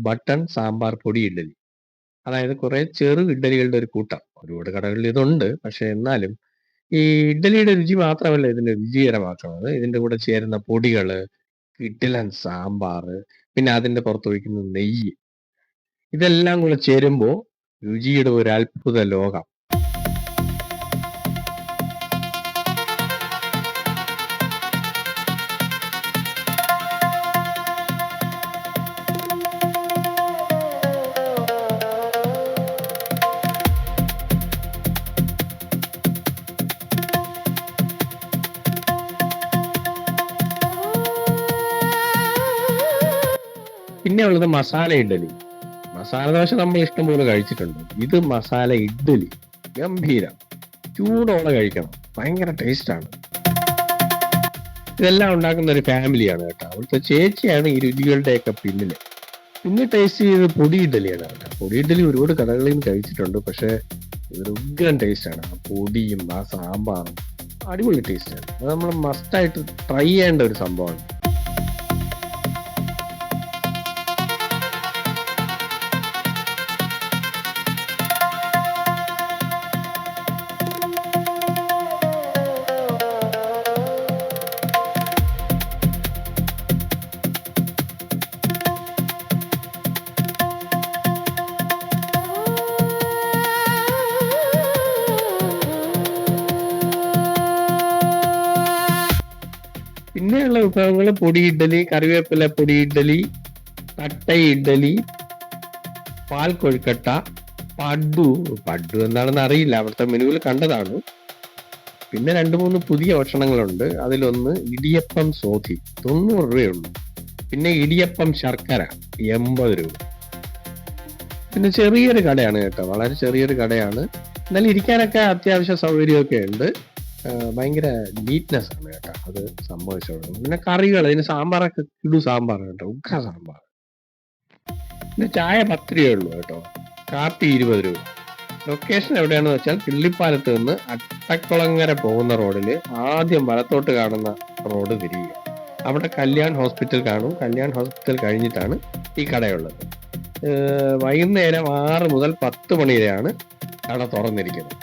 Button sambar പൊടി ഇഡ്ഡലി. അതായത് കുറെ ചെറു ഇഡ്ഡലികളുടെ ഒരു കൂട്ടം. ഒരുപാട് കടകളിൽ ഇതുണ്ട്. പക്ഷെ എന്നാലും ഈ ഇഡ്ഡലിയുടെ രുചി മാത്രമല്ല ഇതിനെ രുചികരമാക്കുന്നത്. ഇതിന്റെ കൂടെ ചേരുന്ന പൊടികള്, കിടിലൻ സാമ്പാറ്, പിന്നെ അതിന്റെ പുറത്തൊഴിക്കുന്ന നെയ്യ്, ഇതെല്ലാം കൂടെ ചേരുമ്പോ രുചിയുടെ ഒരു അത്ഭുത ലോകം. പിന്നെ ഉള്ളത് മസാല ഇഡ്ഡലി. മസാല ദോശ നമ്മൾ ഇഷ്ടംപോലെ കഴിച്ചിട്ടുണ്ട്. ഇത് മസാല ഇഡ്ഡലി ഗംഭീരം. ചൂടോടെ കഴിക്കണം, ഭയങ്കര ടേസ്റ്റാണ്. ഇതെല്ലാം ഉണ്ടാക്കുന്ന ഒരു ഫാമിലിയാണ് കേട്ടോ. അവിടുത്തെ ചേച്ചിയാണ് ഈ രുചികളുടെയൊക്കെ പിന്നില്. പിന്നെ ടേസ്റ്റ് ചെയ്ത് പൊടി ഇഡ്ഡലിയാണ് കേട്ടോ. പൊടി ഇഡ്ഡലി ഒരുപാട് കടകളിൽ നിന്ന് കഴിച്ചിട്ടുണ്ട്. പക്ഷെ ഇതൊരു ഉഗ്രൻ ടേസ്റ്റാണ്. ആ പൊടിയും ആ സാമ്പാറും അടിപൊളി ടേസ്റ്റാണ്. അത് നമ്മൾ മസ്റ്റായിട്ട് ട്രൈ ചെയ്യേണ്ട ഒരു സംഭവമാണ്. പിന്നെയുള്ള വിഭവങ്ങൾ പൊടി ഇഡ്ഡലി, കറിവേപ്പില പൊടി ഇഡ്ഡലി, തട്ട ഇഡ്ഡലി, പാൽ കൊഴുക്കട്ട, പഡു. പഡു എന്താണെന്ന് അറിയില്ല, അവിടുത്തെ മെനുവിൽ കണ്ടതാണ്. പിന്നെ 2-3 പുതിയ ഭക്ഷണങ്ങളുണ്ട്. അതിലൊന്ന് ഇടിയപ്പം സോധി, 90 രൂപയുള്ളൂ. പിന്നെ ഇടിയപ്പം ശർക്കര, 80 രൂപ. പിന്നെ ചെറിയൊരു കടയാണ് കേട്ടോ, വളരെ ചെറിയൊരു കടയാണ്. എന്നാലും ഇരിക്കാനൊക്കെ അത്യാവശ്യ സൗകര്യമൊക്കെ ഉണ്ട്. ഭയങ്കര നീറ്റ്നെസ് ആണ് കേട്ടോ അത് സംഭവിച്ചത്. പിന്നെ കറികൾ, ഇതിന് സാമ്പാറൊക്കെ ഇടു സാമ്പാർ കേട്ടോ, ഉഗ്ര സാമ്പാർ. പിന്നെ ചായ 10 രൂപയേ ഉള്ളൂ കേട്ടോ. കാപ്പി 20 രൂപ. ലൊക്കേഷൻ എവിടെയാണെന്ന് വെച്ചാൽ കിള്ളിപ്പാലത്ത് നിന്ന് അട്ടക്കുളങ്ങര പോകുന്ന റോഡില് ആദ്യം വലത്തോട്ട് കാണുന്ന റോഡ് തിരിയുക. അവിടെ കല്യാൺ ഹോസ്പിറ്റൽ കാണും. കല്യാൺ ഹോസ്പിറ്റൽ കഴിഞ്ഞിട്ടാണ് ഈ കടയുള്ളത്. വൈകുന്നേരം 6 മുതൽ 10 മണി വരെയാണ് കട തുറന്നിരിക്കുന്നത്.